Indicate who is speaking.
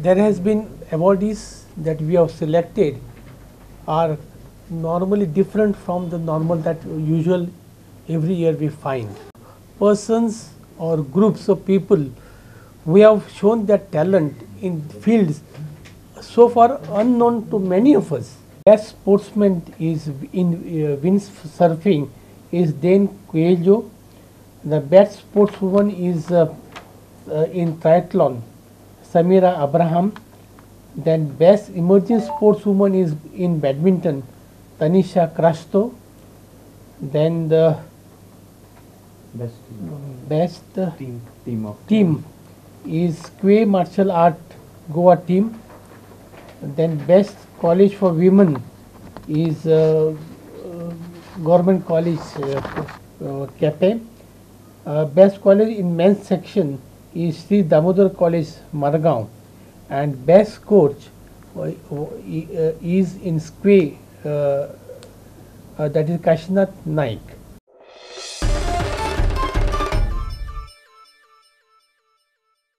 Speaker 1: there has been awardees that we have selected are normally different from the normal that usual every year we find. Persons or groups of people who have shown their talent in fields so far unknown to many of us. Best sportsman is in windsurfing is Dayne Coelho. The best sportswoman is in triathlon, Samira Abraham. Then best emerging sportswoman is in badminton, Tanisha Crasto. Then the best team is Sqay martial art Goa team. Then best college for women is Government College-Quepem. Best college in men's section is Shree Damodar College-Margao, and best coach is in Sqay, that is Kashinath Nayak.